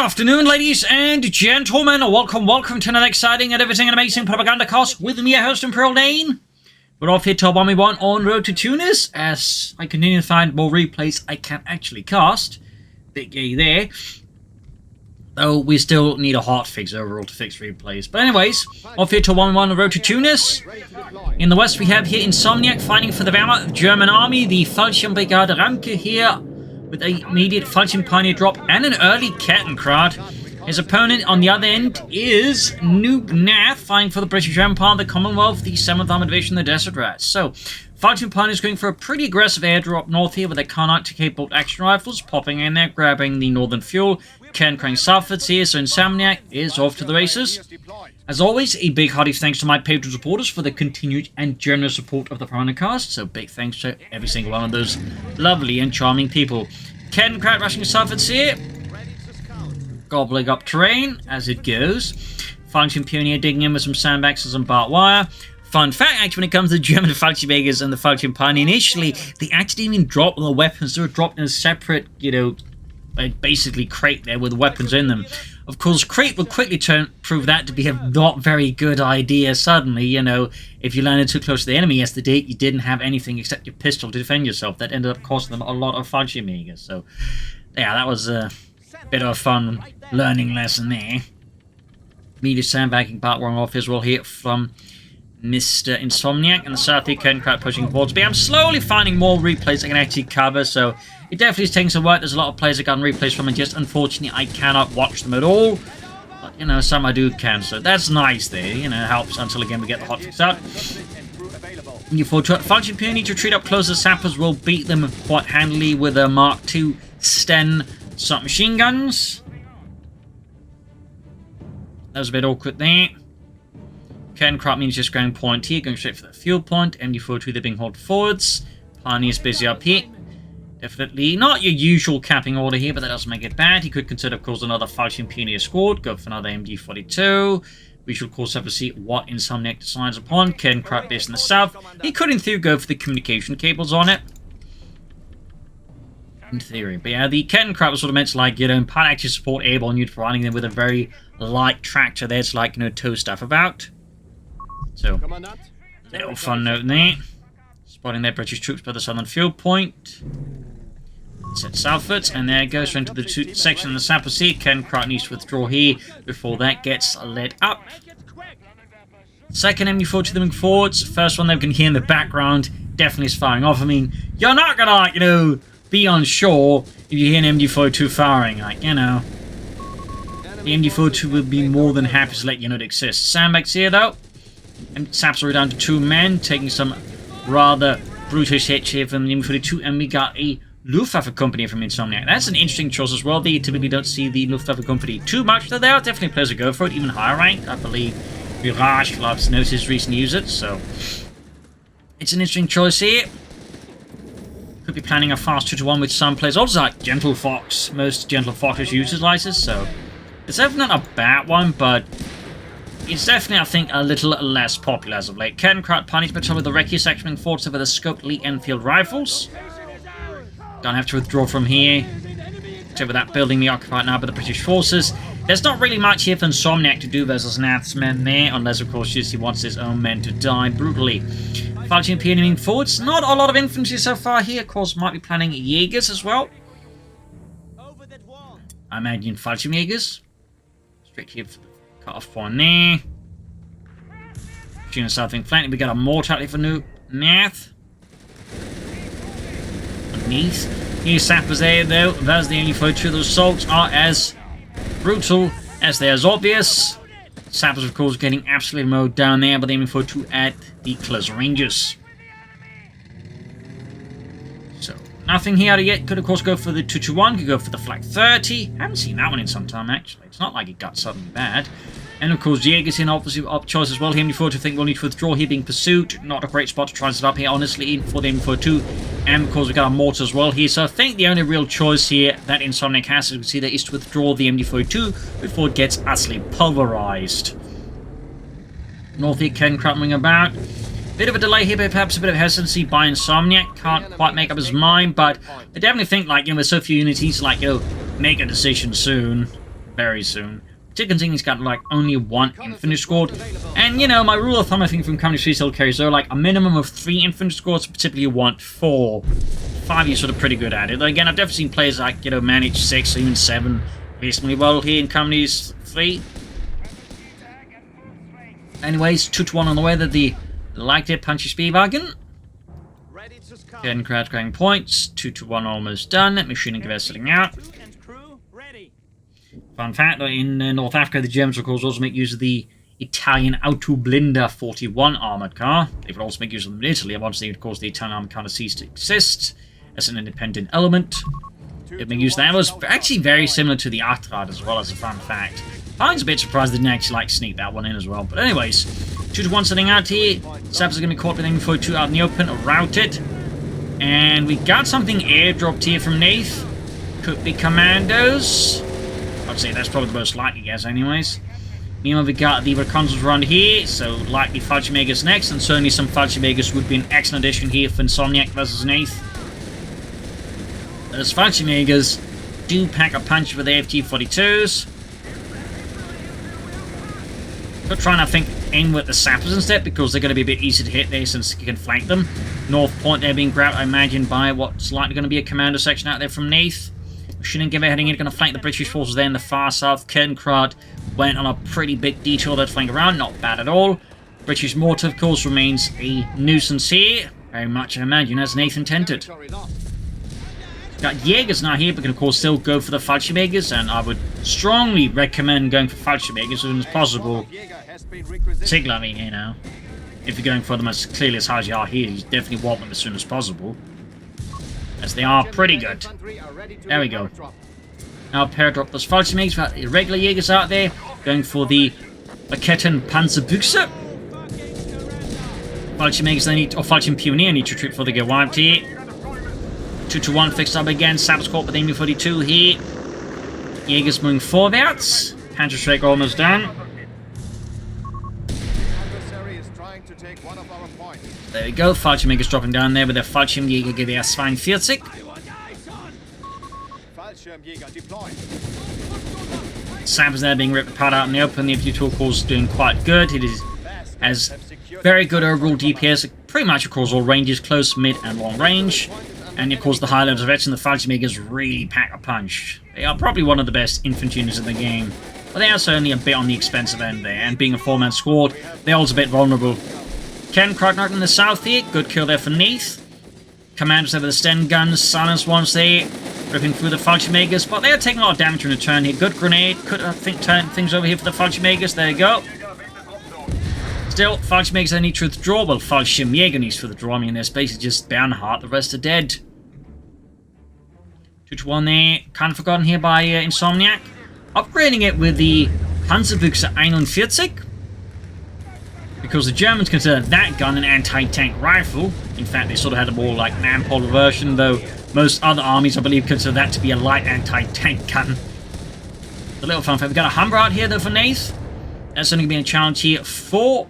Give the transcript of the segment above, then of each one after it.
afternoon, ladies and gentlemen. Welcome to another exciting and everything and amazing Propagandacast with me, your host, Imperial Dane. We're off here to 1v1 on road to Tunis, as I continue to find more replays I can actually cast. Big yay there. Though we still need a hotfix overall to fix replays. But anyways, off here to 1v1 on road to Tunis. In the west we have here Insomniac fighting for the Wehrmacht German army, the Fallschirm Brigade Ramke here, with an immediate Fallschirm Pioneer drop and an early Kettenkrad. His opponent on the other end is Noob Nath, fighting for the British Empire, the Commonwealth, the 7th Armored Division, the Desert Rats. So, Fallschirm Pioneer is going for a pretty aggressive airdrop north here with their Carnot-TK bolt action rifles, popping in there, grabbing the northern fuel. Ken Crank southwards here, so Insomniac is off to the races. As always, a big hearty thanks to my Patreon supporters for the continued and generous support of the Propagandacast, so big thanks to every single one of those lovely and charming people. Ken Crank rushing southwards here, gobbling up terrain as it goes. Fallschirm Pioneer digging in with some sandbags and some barbed wire. Fun fact, actually, when it comes to the German Fallschirmjägers and the Fallschirm Pioneer, initially, they actually didn't even drop the weapons. They were dropped in a separate, basically crate there with weapons in them. Of course, crate would quickly prove that to be a not very good idea suddenly, if you landed too close to the enemy yesterday, you didn't have anything except your pistol to defend yourself. That ended up costing them a lot of Fallschirmjägers. So, yeah, that was a bit of a fun learning lesson there. Media sandbagging part wearing off as well here from Mr. Insomniac, and the south here, Kettenkrad pushing forwards. But I'm slowly finding more replays I can actually cover, so it definitely is taking some work. There's a lot of plays I got replays from, and just unfortunately I cannot watch them at all. But, some I do can, so that's nice there. It helps until again we get the hotfix out. You Fallschirm Pioneer need to retreat up close. The sappers will beat them quite handily with a Mark II Sten submachine guns. That was a bit awkward there. Kettenkrad means just going point here, going straight for the fuel point. MD42 they're being hauled forwards. Pioneer's busy up here. Definitely not your usual capping order here, but that doesn't make it bad. He could consider, of course, another Fallschirm Pioneer squad. Go for another MD42. We should, of course, have to see what Insomniac decides upon. Kettenkrad based in the south. He could, in theory, go for the communication cables on it. In theory. But yeah, the Kettenkrad was sort of meant to, part actually support airborne units, providing them with a very light tractor there to, tow stuff about. So, little fun note there. Spotting their British troops by the southern field point. Set southwards, and there it goes into the section of the Sapper Sea. Kettenkrad needs to withdraw here before that gets lit up. Second MD42 moving forwards. First one they can hear in the background definitely is firing off. I mean, you're not gonna, be unsure if you hear an MD42 firing, The MD42 will be more than happy to let you know it exists. Sandbags here, though. And Saps are down to 2 men, taking some rather brutish hits here from the MD42, and we got a Luftwaffe company from Insomniac. That's an interesting choice as well. They typically don't see the Luftwaffe company too much, though there are definitely players who go for it, even higher ranked. I believe Mirage Clubs noticed recently use it, so it's an interesting choice here. Could be planning a fast 2-to-1 with some players. Also, like Gentle Fox. Most Gentle Foxes utilize this, so it's definitely not a bad one, but it's definitely, I think, a little less popular as of late. Kettenkrad Pioneer Patrol with the Recce section forwards over the scoped Lee Enfield rifles. Don't have to withdraw from here. Except with that building being occupied now by the British forces. There's not really much here for Insomniac to do versus Nath's men there, unless, of course, he wants his own men to die brutally. Fallschirm Pioneer moving forwards. Not a lot of infantry so far here. Of course, might be planning Jaegers as well. I imagine Fallschirm Jaegers. Straight here for the cut-off point there. Shooting southern flank. We got a mortar here for Nath. Underneath. New sappers there, though. That's the only photo. Those assaults are as brutal as they're as obvious. Sappers, of course, getting absolutely mowed down there, but aiming for 2 at the closer ranges. So, nothing here yet. Could, of course, go for the 2-to-1. Could go for the Flak 30. Haven't seen that one in some time, actually. It's not like it got suddenly bad. And, of course, Jaeger's in opposite choice as well. Here, MD42, I think we'll need to withdraw here, being pursued. Not a great spot to try and set up here, honestly, for the MD42. And, of course, we've got a mortar as well here. So, I think the only real choice here that Insomniac has, as you can see there, is to withdraw the MD42 before it gets utterly pulverized. North here, Kettenkrad moving about. Bit of a delay here, but perhaps a bit of hesitancy by Insomniac. Can't quite make up his mind, but I definitely think, with so few units, he's make a decision soon. very soon. Particularly considering he's got like only 1 infantry squad. And you know, my rule of thumb I think from Company 3 still carries over like a minimum of 3 infantry squads, particularly you want 4. 5 you're sort of pretty good at it. Though again, I've definitely seen players like, you know, manage 6 or even 7 reasonably well here in Company 3. Anyways, 2-1 on the way that the like their punchy speed wagon. Getting crowd going points. 2-1 almost done. Machine and gewehr sitting out. Fun fact, though, in North Africa, the Germans, of course, also make use of the Italian Autoblinda 41 armoured car. They would also make use of them in Italy, and once they, of course, the Italian armoured car ceased to exist as an independent element. It make use of that. It was actually very similar to the Atrad as well, as a fun fact. I was a bit surprised they didn't actually like sneak that one in as well. But anyways, 2-1 sitting out here. Sappers are going to be caught with before 2 out in the open, routed. And we got something airdropped here from Nath. Could be commandos. I'd say that's probably the most likely guess anyways. Meanwhile, we got the reconnaissance around here, so likely Fallschirmjägers next, and certainly some Fallschirmjägers would be an excellent addition here for Insomniac versus Nath. Those Fallschirmjägers do pack a punch with the AFT-42s. Could try and, I think, aim with the sappers instead, because they're going to be a bit easy to hit there since you can flank them. North Point there being grabbed, I imagine, by what's likely going to be a commando section out there from Nath. Machine gun heading in, going to flank the British forces there in the far south. Kerncrad went on a pretty big detour that flank around, not bad at all. British mortar, of course, remains a nuisance here. Very much, I imagine, as Nath intended. Got Jaegers now here, but can of course still go for the Fallschirmjägers, and I would strongly recommend going for Fallschirmjägers as soon as possible. Particularly, you know, if you're going for them as clearly as high as you are here, you definitely want them as soon as possible. As they are pretty good. There we go. Now pair drop those Fallschirmjägers, got irregular Jaegers out there, going for the Raketten Panzerbüchse. Fallschirmjägers they need, or Fallschirmpionier need to retreat before they get wiped here. 2-1 fixed up again. Sappers caught with AMU-42 here. Jaegers moving vorwärts. Panzerschreck almost done. There we go. Fallschirmjägers dropping down there with their Fallschirmjäger Gewehr 42. Sappers there being ripped apart out in the open. The infantry tool is doing quite good. It has very good overall DPS. Pretty much across all ranges, close, mid, and long range. And of course the high levels of veteran, the Fallschirmjägers really pack a punch. They are probably one of the best infantry units in the game. But they are certainly a bit on the expensive end there. And being a 4-man squad, they're also a bit vulnerable. Ken Krognock in the south here. Good kill there for Nath. Commanders there with the Sten guns. Silence ones there. Ripping through the Fallschirmjägers. But they are taking a lot of damage in return here. Good grenade. Could, I think, turn things over here for the Fallschirmjägers. There you go. Still, Fallschirmjägers they need to withdraw. Well, Fallschirmjäger needs to withdraw. I mean, their space is just Bernhardt. The rest are dead. 2-1 there. Kind of forgotten here by Insomniac. Upgrading it with the Panzerbüchse 41. Because the Germans consider that gun an anti-tank rifle. In fact, they sort of had a more like man-polar version, though most other armies, I believe, consider that to be a light anti-tank gun. A little fun fact. We've got a Humber out here, though, for Nath. That's only going to be a challenge here for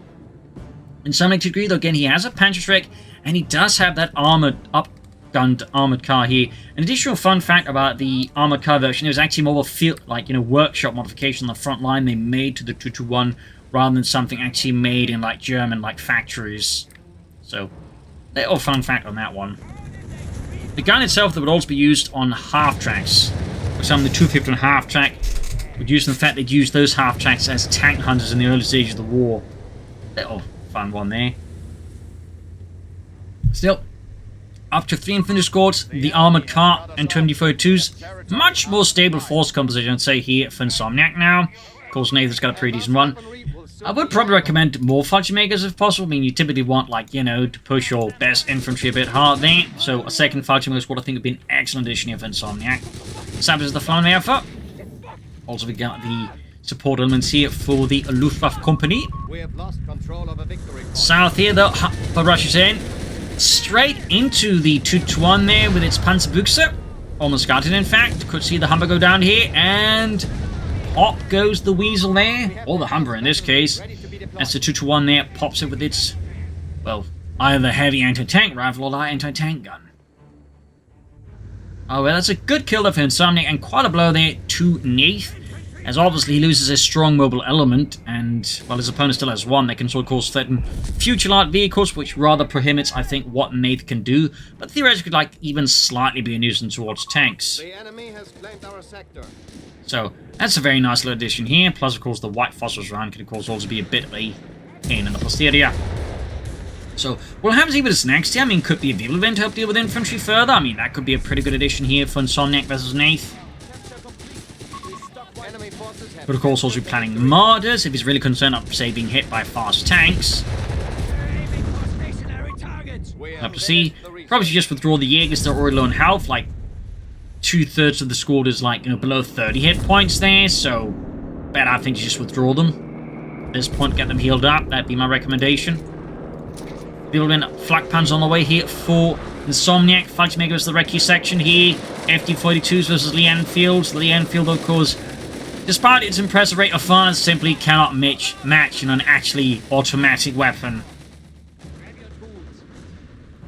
Insomniac to degree, though again, he has a Panzerschreck, and he does have that up-gunned armored car here. An additional fun fact about the armored car version, it was actually more of a field, like, you know, workshop modification on the front line they made to the 221, rather than something actually made in, like, German, like, factories. So, little fun fact on that one. The gun itself, that would also be used on half-tracks. For example, the 250 on half-track would use the fact they'd use those half-tracks as tank hunters in the early stages of the war. Little fun one there. Still, up to 3 infantry squads, the armored car and 2042s. Much more stable force composition, I'd say, here for Insomniac now. Of course, Nathan's got a pretty decent run. I would probably recommend more Fallschirmjägers if possible. I mean, you typically want, like, you know, to push your best infantry a bit hard there. So a second Fallschirmjäger squad I think would be an excellent addition here for Insomniac. Sappers is the flying alpha. Also, we got the support elements here for the Luftwaffe company. South here, though, for Russia's in. Straight into the 221 there with its Panzerbüchse. Almost got it, in fact. Could see the Humber go down here, and pop goes the Weasel there. Or the Humber in this case. As the 221 there pops it with its, well, either heavy anti-tank rifle or light anti-tank gun. Oh, well, that's a good kill there for Insomniac, and quite a blow there to Nath. as obviously he loses a strong mobile element, and while his opponent still has one, they can of course threaten future light vehicles, which rather prohibits, I think, what Nath can do, but theoretically could, like, even slightly be a nuisance towards tanks. The enemy has claimed our sector. So that's a very nice little addition here, plus of course the white phosphorus round can of course also be a bit of a pain in the posterior. So we'll have to see what this next here. I mean, could be a vehicle event to help deal with infantry further. I mean, that could be a pretty good addition here for Insomniac versus Nath. But of course also planning murders if he's really concerned of, say, being hit by fast tanks. Have to see. Probably should just withdraw the Jaegers. They're already low in health. Like, 2/3 of the squad is, like, you know, below 30 hit points there. So, better, I think, to just withdraw them. At this point, get them healed up. That'd be my recommendation. Building flak pans on the way here for Insomniac. Fighting Mega versus the Recce section here. FD-42s versus Lee Enfields. Lee Enfield, of course, despite its impressive rate of fire, simply cannot match an actually automatic weapon.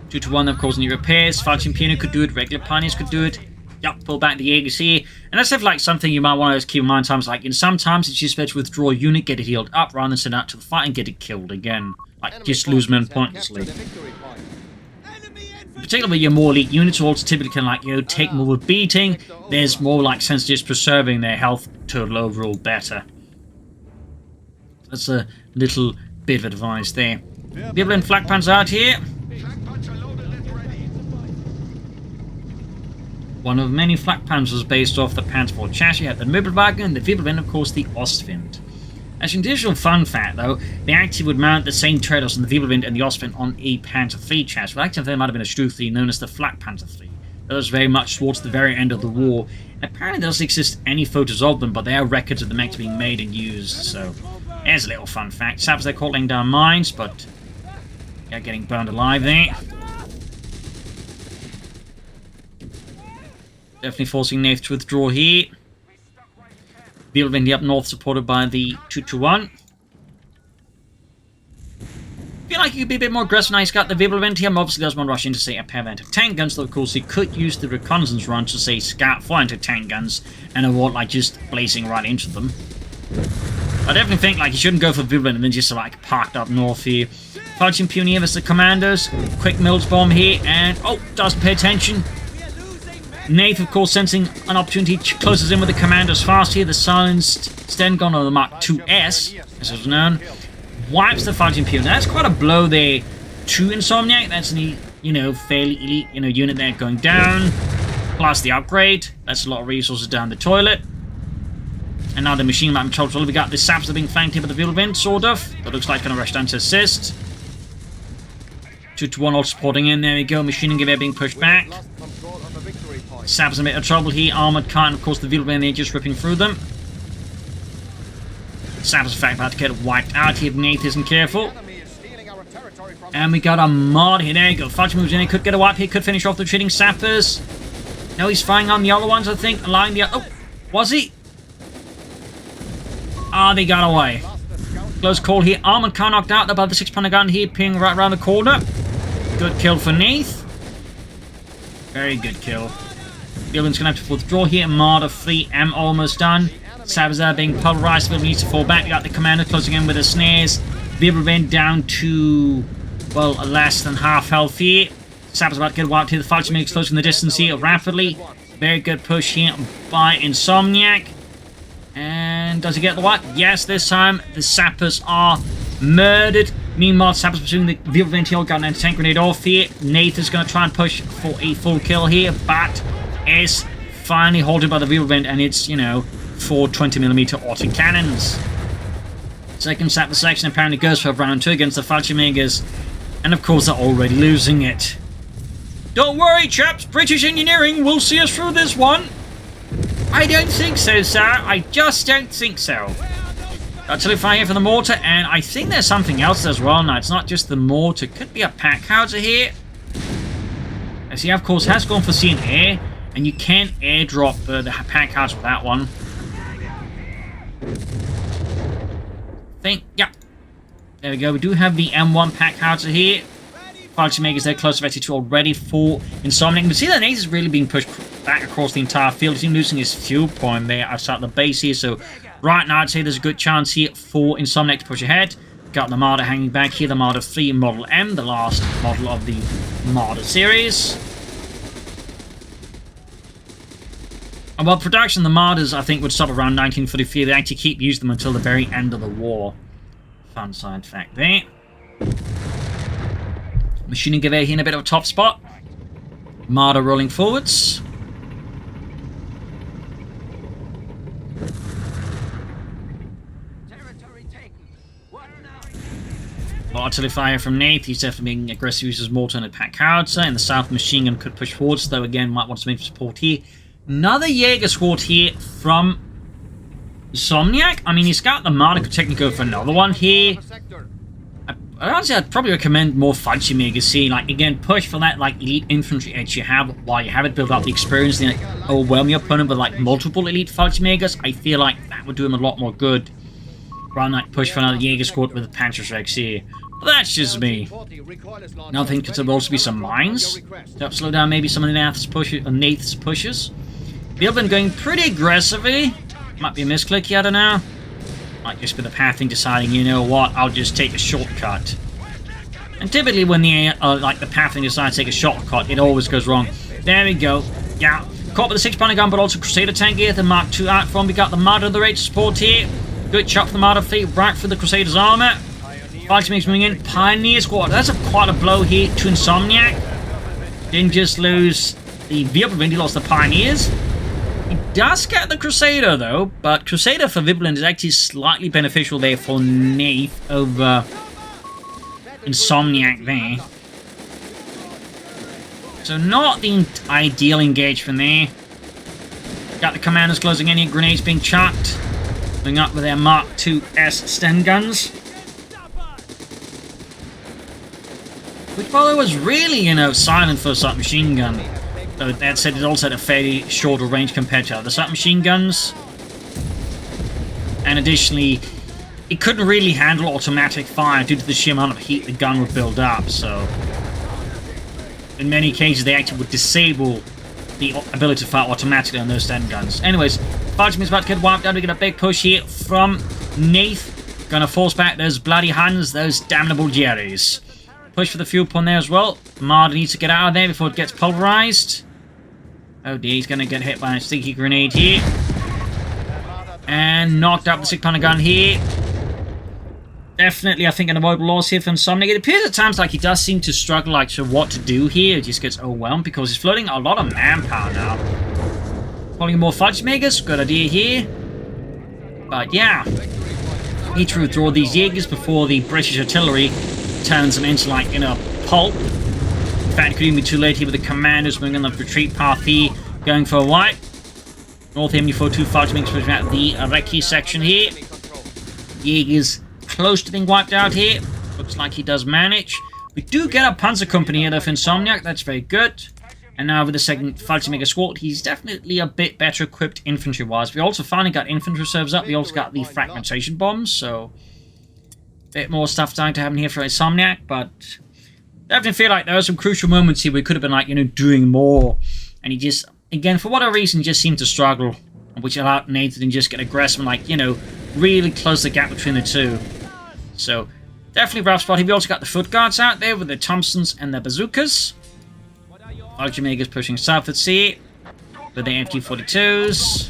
2-1, of course, new repairs. Fighting Pioneer could do it. Regular Pioneers could do it. Yep, pull back the Jaegers here. And that's like something you might want to keep in mind times like, in sometimes it's just better to withdraw a unit, get it healed up, rather than send out to the fight and get it killed again. Like, just lose men pointlessly. Particularly your more elite units who also typically can, like, you know, take more of a beating. There's more like sense of just preserving their health total overall better. That's a little bit of advice there. People in flak pans out here. One of many flak pans was based off the Panzer IV chassis. You had the Möbelwagen and the Wirbelwind, of course, the Ostwind. As an additional fun fact, though, they actually would mount the same treadles on the Wirbelwind and the Ostwind on a Panzer III chassis. Well, actually, there might have been a Stufe known as the Flak Panzer III. That was very much towards the very end of the war. And apparently, there doesn't exist any photos of them, but there are records of them actually being made and used. So, there's a little fun fact. Saps they're caught laying down mines, but yeah, getting burned alive there. Definitely forcing Nath to withdraw here. Wirbelwind up north supported by the 2-1. Feel like he could be a bit more aggressive now he's got the Wirbelwind here. Obviously doesn't want to rush into, say, a pair of tank guns, though of course he could use the reconnaissance run to, say, scout for anti-tank guns and avoid, like, just blazing right into them. I definitely think, like, he shouldn't go for Wirbelwind and then just, like, parked up north here. Fighting Pioneer versus the Commandos. Quick Mills bomb here, and, oh, doesn't pay attention. Nath, of course, sensing an opportunity, closes in with the Commandos fast here. The silenced Stengun on the Mark IIS, as it was known, wipes the Fighting Pioneer. That's quite a blow there to Insomniac. That's an, you know, fairly elite, you know, unit there going down. Plus the upgrade. That's a lot of resources down the toilet. And now the machine gun total. We got the Saps that are being flanked here by the Wirbelwind, sort of. That looks like going to rush down to assist. 2-1 all supporting in. There we go. Machining gewehr being pushed back. Saps in a bit of trouble here. Armored car, and of course the Wirbelwind there just ripping through them. Saps, in fact, about to get wiped out here if Nath isn't careful. And we got a mod here. There you go. Fudge moves in. He could get a wipe here. Could finish off the retreating sappers. No, he's firing on the other ones, I think. Allowing the... Oh, was he? Ah, they got away. Close call here. Armored car knocked out above the 6-pounder gun here, peering right around the corner. Good kill for Nath. Very good kill. Wirbelwind's going to have to withdraw here. Marder free. M almost done. Sabazar being pulverized. Wirbelwind needs to fall back. We got the commander closing in with the snares. Wirbelwind down to, well, less than half health here. Sabazar about to get wiped here. The fighting makes closing the distance here rapidly. Very good push here by Insomniac. And does he get the wipe? Yes, this time the sappers are murdered. Meanwhile, sappers pursuing the Wirbelwind here. Got an anti-tank grenade off here. Nath is going to try and push for a full kill here, but is finally halted by the Wirbelwind, and it's, you know, 4 20mm autocannons. Second sapper section apparently goes for round 2 against the Fallschirmjägers, and of course they're already losing it. Don't worry, chaps, British engineering will see us through this one. I don't think so, sir. I just don't think so. Artillery fire here for the mortar, and I think there's something else as well. Now, it's not just the mortar. Could be a pack howitzer here. As he, of course, has gone for sea and air, and you can't airdrop the pack howitzer with that one. Yeah. There we go. We do have the M1 pack howitzer here. Fallschirmjägers there close to 82 already for Insomniac. You can see that Nath is really being pushed back across the entire field. He's losing his fuel point there outside the base here, so right now I'd say there's a good chance here for Insomniac to push ahead. Got the Marder hanging back here, the Marder 3 Model M, the last model of the Marder series. And while production, the Marders, I think, would stop around 1943. They actually keep using them until the very end of the war. Fun side fact there. Machining gewehr here in a bit of a top spot. Marder rolling forwards. Artillery fire from Nath. He's definitely being aggressive, uses mortar and pack howitzer. In the south, machine gun could push forwards, though again, might want some infantry support here. Another Jaeger squad here from Insomniac. I mean, he's got the Marder, could technically go for another one here. Honestly, I'd probably recommend more Fallschirmjägers here. Like, again, push for that, like, elite infantry edge you have while you have it, build up the experience, then like, overwhelm your opponent with, like, multiple elite Fallschirmjägers. I feel like that would do him a lot more good. Rather than, like, push for another Jaeger squad with the Panzerschrecks here. But that's just me. Now I think there will also be some mines to help slow down maybe some of the Nath's pushes. They've been going pretty aggressively. Might be a misclick here, I don't know. Might just be the pathing deciding, you know what, I'll just take a shortcut. And typically when the pathing decides to take a shortcut, it always goes wrong. There we go. Yeah. Caught with the 6-pounder gun, but also Crusader tank here. The Mark II out from. We got the Marder of the Rage support here. Good shot for the Marder fleet, right for the Crusader's armor. Fallschirmjägers moving in. Pioneer squad. That's quite a blow here to Insomniac. Didn't just lose the Wirbelwind, he lost the Pioneers. He does get the Crusader though, but Crusader for Wirbelwind is actually slightly beneficial there for Nath over Insomniac there. So not the ideal engagement there. Got the commanders closing in here, grenades being chucked. Going up with their Mark II's Sten guns. Which, by the way, was really, you know, silent for a submachine gun. Though that said, it also had a fairly shorter range compared to other submachine guns. And additionally, it couldn't really handle automatic fire due to the sheer amount of heat the gun would build up, so... in many cases, they actually would disable the ability to fire automatically on those Sten guns. Anyways, Fallschirmjäger is about to get wiped out. We get a big push here from Nath. Gonna force back those bloody Huns, those damnable Jerrys. Push for the fuel pond there as well. Marder needs to get out of there before it gets pulverized. Oh dear, he's gonna get hit by a stinky grenade here. And knocked up the 6-pounder gun here. Definitely, I think, an avoidable loss here from Insomniac. It appears at times like he does seem to struggle, like, to what to do here. He just gets overwhelmed because he's floating a lot of manpower now. Calling more Fallschirmjägers, good idea here. But yeah, need to withdraw these Jaegers before the British artillery turns them into, like, you know, pulp. In fact, it could even be too late here with the commanders moving on the retreat path here, going for a wipe. North MU42 Fallschirmjägers pushing out the Recce section here. Jaegers close to being wiped out here. Looks like he does manage. We do get a Panzer Company here though for Insomniac, that's very good. And now with the second Fallschirmjäger squad, he's definitely a bit better equipped infantry-wise. We also finally got infantry reserves up, we also got the fragmentation bombs, so... bit more stuff starting to happen here for Insomniac, but... definitely feel like there were some crucial moments here we could have been, like, you know, doing more. And he just, again, for whatever reason, just seemed to struggle. Which allowed Nathan to just get aggressive and, like, you know, really close the gap between the two. So, definitely rough spot here. We also got the foot guards out there with the Thompsons and the bazookas. Fallschirmjägers pushing south at sea with the MT-42s.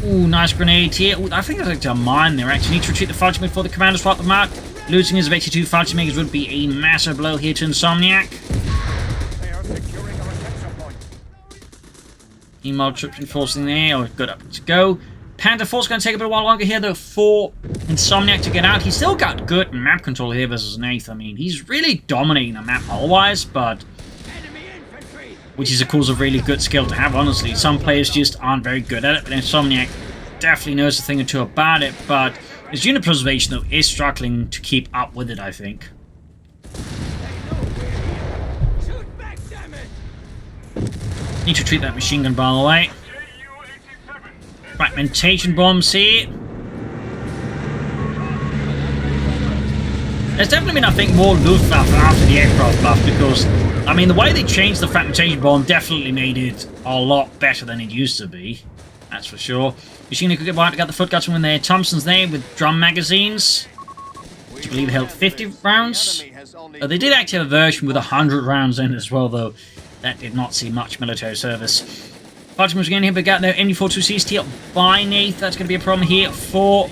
Ooh, nice grenade here. Ooh, I think there's like a mine there. Actually, need to retreat the Fallschirmjäger before the commander spot them out. Losing his 82 Fallschirmjägers would be a massive blow here to Insomniac. Email troops enforcing there. Oh, good, up to go. Panther Force going to take a bit while longer here, though, for Insomniac to get out. He's still got good map control here versus Nath. I mean, he's really dominating the map otherwise, but... which is, of course, a really good skill to have, honestly. Some players just aren't very good at it, but Insomniac definitely knows a thing or two about it, but his unit preservation, though, is struggling to keep up with it, I think. Need to treat that machine gun, by the way. Fragmentation bombs here. There's definitely been, I think, more Luftwaffe after the aircraft buff because, I mean, the way they changed the fragmentation bomb definitely made it a lot better than it used to be. That's for sure. Machine could get by to get the foot guards from their Thompsons there with drum magazines. I believe it held 50 rounds. They did actually have a version with 100 rounds in as well, though. That did not see much military service. Falchion was again here, but got their MU-42 CST by Nath. That's going to be a problem here for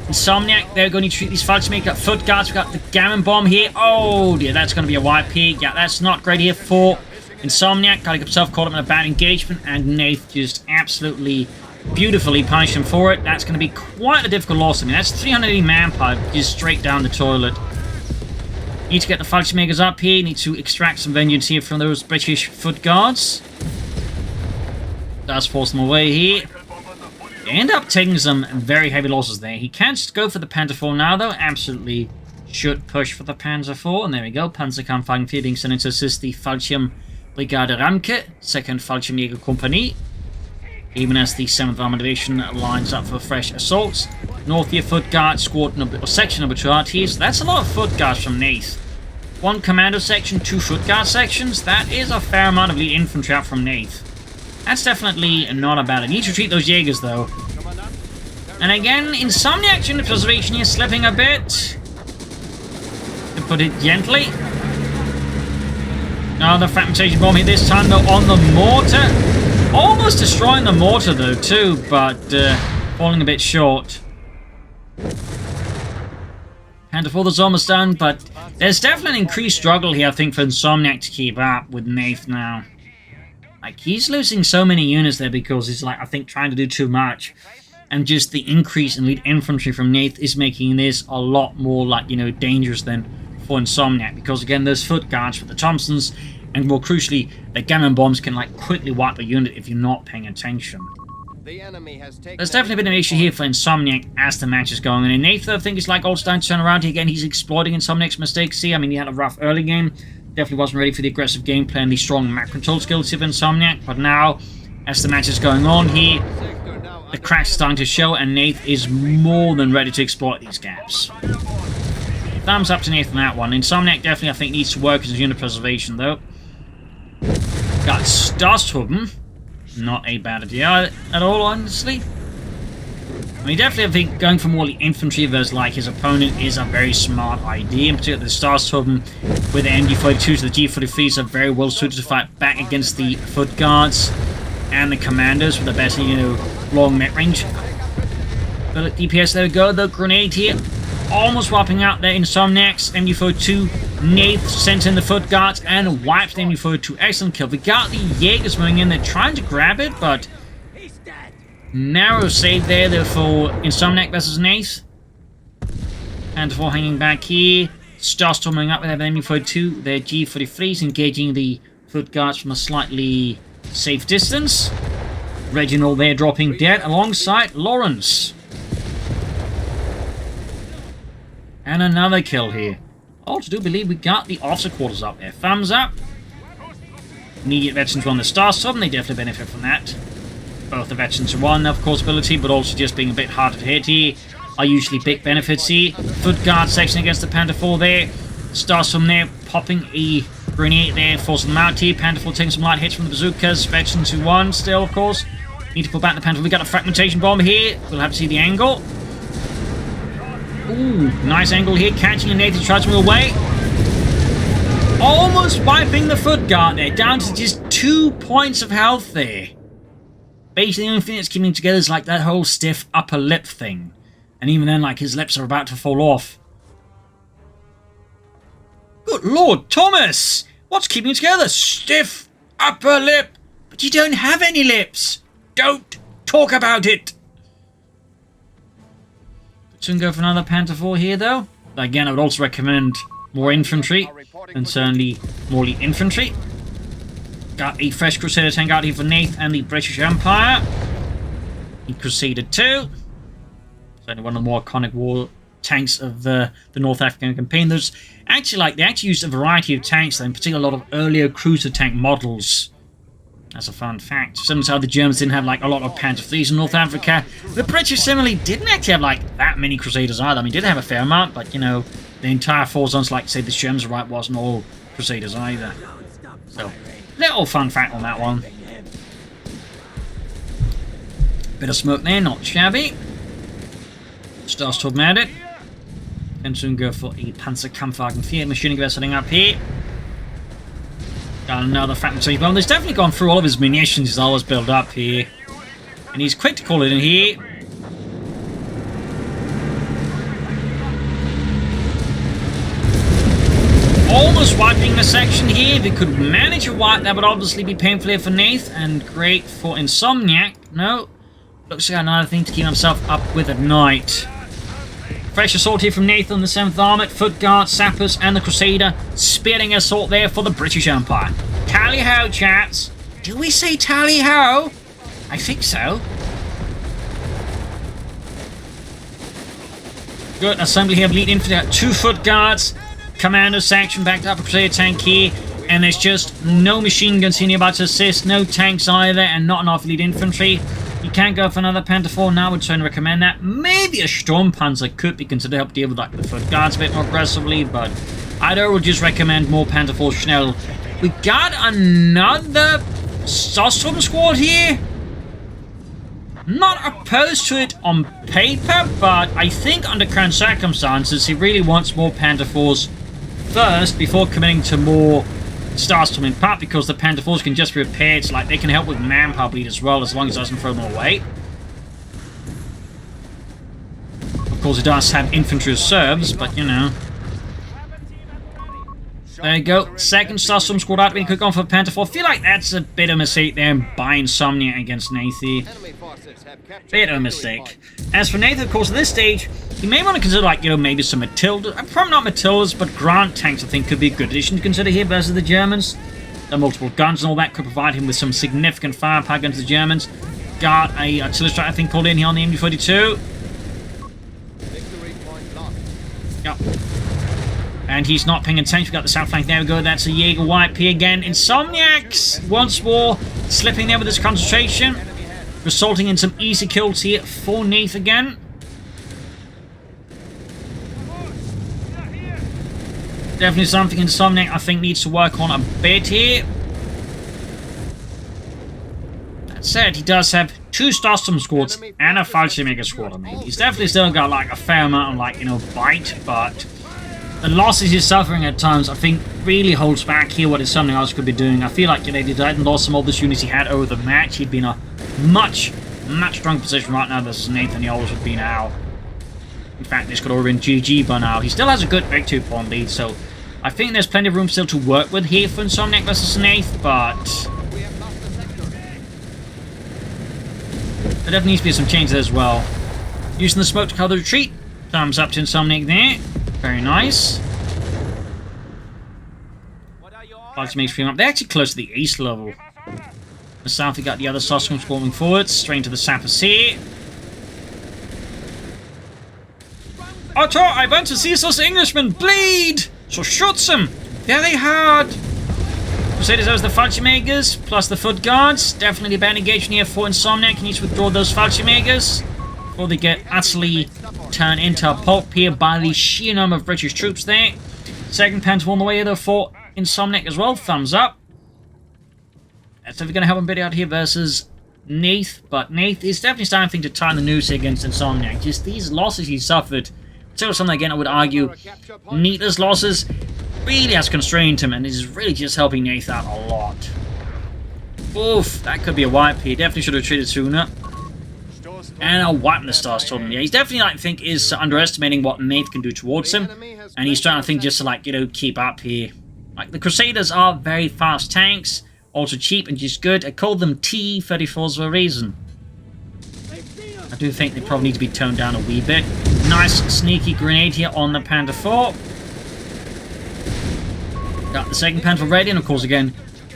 Insomniac. They're going to treat these Falchion. We've got foot guards. We've got the Gammon bomb here. Oh dear, that's going to be a wipe here. Yeah, that's not great here for Insomniac. Got himself caught up in a bad engagement, and Nath just absolutely beautifully punished him for it. That's going to be quite a difficult loss. I mean, that's 380 manpower just straight down the toilet. Need to get the Falchion Makers up here. Need to extract some vengeance here from those British foot guards. Does force them away here. They end up taking some very heavy losses there. He can't just go for the Panzer IV now, though. Absolutely should push for the Panzer IV. And there we go. Panzerkampfwagen 4 being sent in to assist the Fallschirm Brigade Ramke, 2nd Fallschirmjäger Company. Even as the 7th Armored Division lines up for fresh assaults. North here, Foot Guard, Squad number, or Section number 2 RTs. That's a lot of Foot Guards from Nath. 1 Commando section, 2 Foot Guard sections. That is a fair amount of the infantry out from Nath. That's definitely not a bad idea. Need to treat those Jaegers, though. And again, Insomniac unit preservation here slipping a bit. To put it gently. Another fragmentation bomb here this time, though, on the mortar. Almost destroying the mortar, though, too, but falling a bit short. Panzer IV is almost done, but there's definitely an increased struggle here, I think, for Insomniac to keep up with Nath now. Like, he's losing so many units there because he's, like, I think, trying to do too much. And just the increase in lead infantry from Nath is making this a lot more, like, you know, dangerous than for Insomniac. Because, again, there's foot guards for the Thompsons, and more crucially, the Gammon bombs can, like, quickly wipe a unit if you're not paying attention. The enemy has taken There's definitely been an issue here for Insomniac as the match is going on. And Nath, I think, is like all starting to turn around here again. He's exploiting Insomniac's mistakes here. I mean, he had a rough early game. Definitely wasn't ready for the aggressive gameplay and the strong map control skills of Insomniac. But now, as the match is going on here, the cracks are starting to show, and Nath is more than ready to exploit these gaps. Thumbs up to Nath on that one. Insomniac definitely, I think, needs to work his unit preservation, though. Got Starstubben. Not a bad idea at all, honestly. I mean, definitely, I think going for more infantry versus like his opponent is a very smart idea. In particular, the Starstubben with the MG42s, the G43s are very well suited to fight back against the foot guards and the commandos with the better, you know, long mid-range. Bullet DPS, there we go. The grenade here, almost wiping out their Insomniacs. MG42, Nath sent in the foot guards and wiped the MG42. Excellent kill. We got the Jaegers moving in. They're trying to grab it, but narrow save there, though, for Insomniac versus Nath. And before hanging back here, Starstorming up with their MU-42, their G-43s engaging the foot guards from a slightly safe distance. Reginald there dropping dead alongside Lawrence. And another kill here. Also do believe we got the officer quarters up there. Thumbs up. Immediate veterans on the Starstorm, they definitely benefit from that. Both the veterans are one, of course, ability, but also just being a bit harder to hit here are usually big benefits here. Foot guard section against the Panther 4 there. Starstorm there, popping a grenade there, forcing them out here. Panther 4 taking some light hits from the bazookas. Veterans who won still, of course. Need to pull back the Panther. We got a fragmentation bomb here. We'll have to see the angle. Ooh, nice angle here. Catching a Nath, tries to move away. Almost wiping the foot guard there. Down to just 2 points of health there. Basically, the only thing that's keeping together is like that whole stiff upper lip thing. And even then, like, his lips are about to fall off. Good Lord, Thomas! What's keeping you together? Stiff upper lip. But you don't have any lips. Don't talk about it. Soon go for another Panther 4 here, though. Again, I would also recommend more infantry, and certainly more elite infantry. Got a fresh Crusader tank out here for Nath and the British Empire. He Crusader 2. Certainly one of the more iconic war tanks of the North African campaign. There's actually, like, they actually used a variety of tanks, in particular a lot of earlier cruiser tank models That's a fun fact. Similar to how the Germans didn't have like a lot of Panther IIIs in North Africa, the British similarly didn't actually have like that many Crusaders either. I mean, did have a fair amount, but you know, the entire four zones, like say the Germans right, wasn't all Crusaders either. So, little fun fact on that one. Bit of smoke there, not shabby. Starstorm at it. Can soon go for a Panzerkampfwagen 4 machine gun setting up here. Got another factory bomb. He's definitely gone through all of his munitions he's always built up here. And he's quick to call it in here. Almost wiping the section here. If he could manage a wipe, that would obviously be painful here for Nath and great for Insomniac. No. Looks like another thing to keep himself up with at night. Fresh assault here from Nath on the 7th Armoured, Foot Guards, Sappers, and the Crusader. Spearing assault there for the British Empire. Tally-ho, chaps. Do we say tally-ho? I think so. Good assembly here of elite infantry. 2 Foot Guards. Commando section backed up a Crusader tank here. And there's just no machine guns here nearby to assist. No tanks either. And not enough elite infantry. You can't go for another Panther 4 now. Would certainly recommend that. Maybe a Storm Panzer could be considered to help deal with like the Foot Guards a bit more aggressively, but I would just recommend more Panther 4 Schnell. We got another Starstorm squad here. Not opposed to it on paper, but I think under current circumstances, he really wants more Panther 4s first before committing to more Starstorm, in part because the Panther 4s can just be repaired, so like they can help with manpower bleed as well, as long as it doesn't throw them away. Of course, it does have infantry reserves, but you know. There you go. Second Starstorm squad out. Being quick on for Panther 4. I feel like that's a bit of a mistake there by Insomniac against Nath. Bit of a mistake. As for Nath, of course, at this stage, you may want to consider, like, you know, maybe some Matilda. Probably not Matildas, but Grant tanks, I think, could be a good addition to consider here versus the Germans. The multiple guns and all that could provide him with some significant firepower against the Germans. Got a artillery strike, I think, called in here on the MD-42. Yep. And he's not paying attention. We've got the south flank. There we go. That's a Jaeger wipe here again. Insomniacs once more slipping there with his concentration, resulting in some easy kills here for Nath again. Definitely something Insomniac I think needs to work on a bit here. That said, he does have 2 Starstorm squads and a Fallschirmjäger squad. I mean, he's definitely still got like a fair amount of like, you know, bite, but the losses he's suffering at times, I think, really holds back here what is something else could be doing. I feel like, you know, if he hadn't lost some of this units he had over the match, he'd be in a much stronger position right now versus Nathan. He always would be now. In fact, this could have been GG by now. He still has a good victory point lead, so I think there's plenty of room still to work with here for Insomniac versus Nath, but there definitely needs to be some changes as well. Using the smoke to cover the retreat. Thumbs up to Insomniac there. Very nice. Like to make stream up. They're actually close to the east level. The south, we got the other Starstorm swarming forwards, straight into the Sappers here. Otto, I want to see those Englishmen bleed! So shoot them! Very hard! Crusaders as the Fallschirmjägers, plus the Foot Guards. Definitely a bad engagement here for Insomniac. He needs to withdraw those Fallschirmjägers before they get utterly turned into a pulp here by the sheer number of British troops there. Second Panther on the way though for Insomniac as well. Thumbs up. That's definitely going to help him a bit out here versus Nath. But Nath is definitely starting to tie the noose against Insomniac. Just these losses he suffered. So something again I would argue Neather's losses really has constrained him and is really just helping Nath out a lot. Oof, that could be a wipe here. Definitely should have retreated sooner. And I'll wipe the Starstorm. Yeah, he's definitely, I think, is underestimating what Nath can do towards him. And he's trying to think just to, like, you know, keep up here. Like, the Crusaders are very fast tanks. Also cheap and just good. I call them T-34s for a reason. I do think they probably need to be toned down a wee bit. Nice sneaky grenade here on the Panther 4. Got the second Panther ready, and of course, again,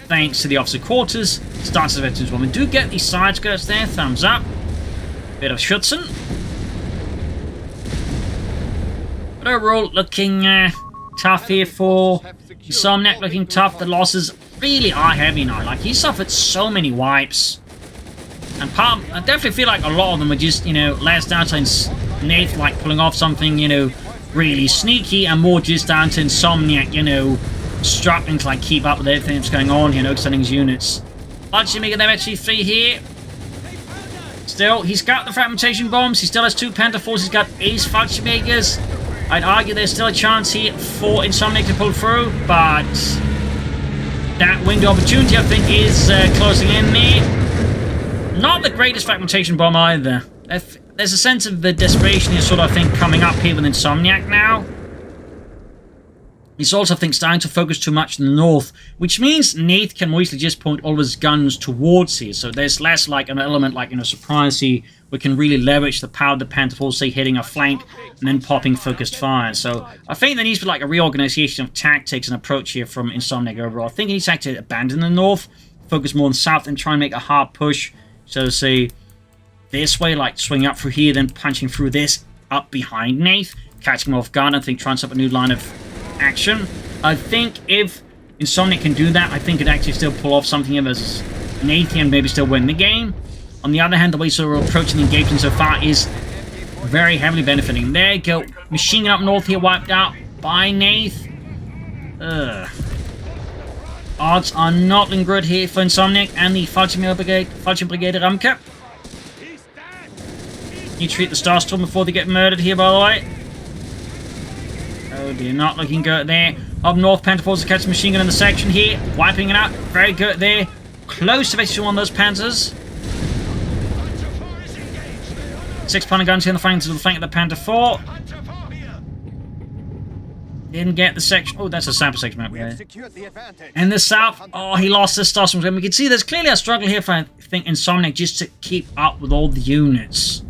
thanks to the officer quarters, starts the veterans woman. Do get these side skirts there. Thumbs up. Bit of Schutzen. But overall, looking tough here for Insomniac. Looking tough. The losses really are heavy now. Like, he suffered so many wipes. And I definitely feel like a lot of them were just, you know, less down to Nath, like, pulling off something, you know, really sneaky, and more just down to Insomniac, you know, struggling to, like, keep up with everything that's going on, you know, extending his units. Actually making them actually 3 here. Still, he's got the fragmentation bombs. He still has 2 Panther Forces. He's got Ace Factory Makers. I'd argue there's still a chance here for Insomniac to pull through, but that window of opportunity, I think, is closing in there. Not the greatest fragmentation bomb either. There's a sense of the desperation is sort of, I think, coming up here with Insomniac now. He's also, I think, starting to focus too much in the north, which means Nath can more easily just point all of his guns towards here. So there's less like an element like, you know, surprise here. We can really leverage the power of the Panther Force, say, hitting a flank and then popping focused fire. So I think there needs to be like a reorganization of tactics and approach here from Insomniac overall. I think he needs to actually abandon the north, focus more on the south, and try and make a hard push. So say this way, like swing up through here, then punching through this up behind Nath, catching him off guard, and I think trying to set up a new line of action. I think if Insomniac can do that, I think it actually still pull off something of as Nath and maybe still win the game. On the other hand, the way so we're approaching the engagement so far is very heavily benefiting. There you go. Machine gun up north here wiped out by Nath. Odds are not looking good here for Insomniac and the Fallschirm Brigade Ramke. You treat the Starstorm before they get murdered here, by the way. Oh dear, not looking good there. Up north, Panther Forces catch the machine gun in the section here. Wiping it out. Very good there. Close to basically one of those Panthers. 6 Panther guns here on the flank of the Panther 4. Didn't get the section. Oh, that's a sample section map there. In the south, oh, he lost this Starstorm. We can see there's clearly a struggle here for, I think, Insomniac just to keep up with all the units.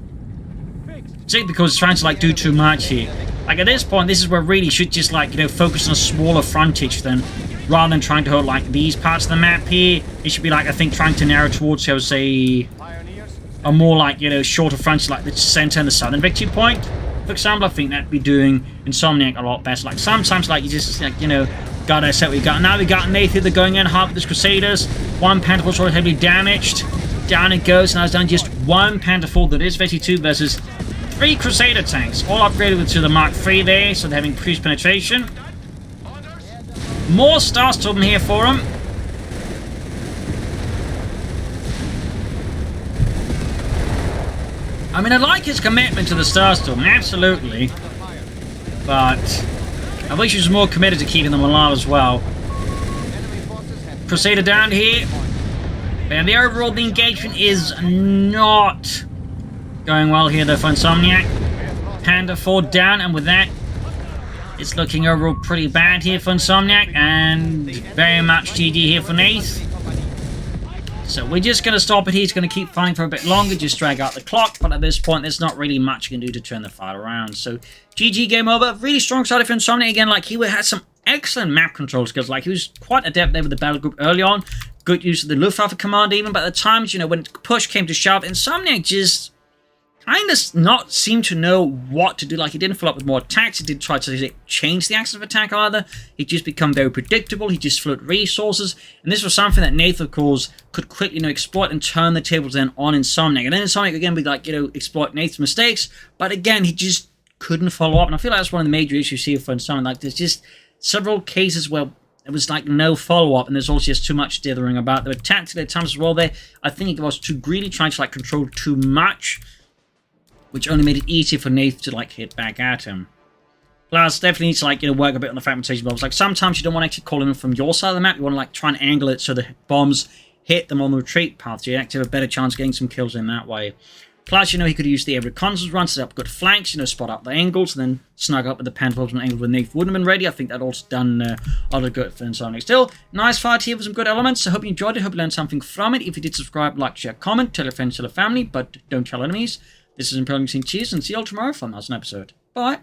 See, because it's trying to like do too much here. Like at this point, this is where really should just like, you know, focus on a smaller frontage then, rather than trying to hold like these parts of the map here. It should be like, I think, trying to narrow towards, I would say, a more like, you know, shorter frontage, like the center and the southern victory point. For example, I think that'd be doing Insomniac a lot better. Like sometimes, like you just like, you know, gotta set what we got. Now we got Nath here, they're going in hard with this Crusaders. 1 Panther Force already heavily damaged. Down it goes. Now it's down just 1 Panther Force that is 52 versus 3 Crusader tanks, all upgraded to the Mark III there, so they're having increased penetration. More Starstorm here for them. I mean, I like his commitment to the Starstorm, absolutely. But I wish he was more committed to keeping them alive as well. Crusader down here. And the overall, the engagement is not going well here though for Insomniac. Panther 4 down, and with that, it's looking overall pretty bad here for Insomniac, and very much GG here for Nath. So we're just going to stop it here. He's going to keep fighting for a bit longer, just drag out the clock, but at this point there's not really much you can do to turn the fight around. So GG, game over. Really strong start for Insomniac again. Like, he had some excellent map control skills. Like, he was quite adept there with the battle group early on. Good use of the Luftwaffe command even, but at times, you know, when push came to shove, Insomniac just kind of not seem to know what to do. Like, he didn't follow up with more attacks. He didn't try to change the axis of attack either. He just become very predictable. He just float resources. And this was something that Nath, of course, could quickly, you know, exploit and turn the tables then on Insomniac. And then Insomniac, again, would, like, you know, exploit Nath's mistakes. But again, he just couldn't follow up. And I feel like that's one of the major issues here for Insomniac. Like, there's just several cases where it was like no follow-up, and there's also just too much dithering about. There were tactical at times as well there. I think he was too greedy, trying to, like, control too much, which only made it easier for Nath to, like, hit back at him. Plus, definitely needs to, like, you know, work a bit on the fragmentation bombs. Like, sometimes you don't want to actually call them from your side of the map. You want to, like, try and angle it so the bombs hit them on the retreat path, so you actually have a better chance of getting some kills in that way. Plus, you know, he could use the every reconnaissance run, set up good flanks, you know, spot out the angles, and then snug up with the Panther Force angle when Nath wouldn't have been ready. I think that also done a lot of good for Insomniac. Still, nice fight here with some good elements. I hope you enjoyed it. Hope you learned something from it. If you did, subscribe, like, share, comment, tell your friends, tell your family, but don't tell enemies. This is Imperial Machine. Cheers, and see you all tomorrow for another episode. Bye.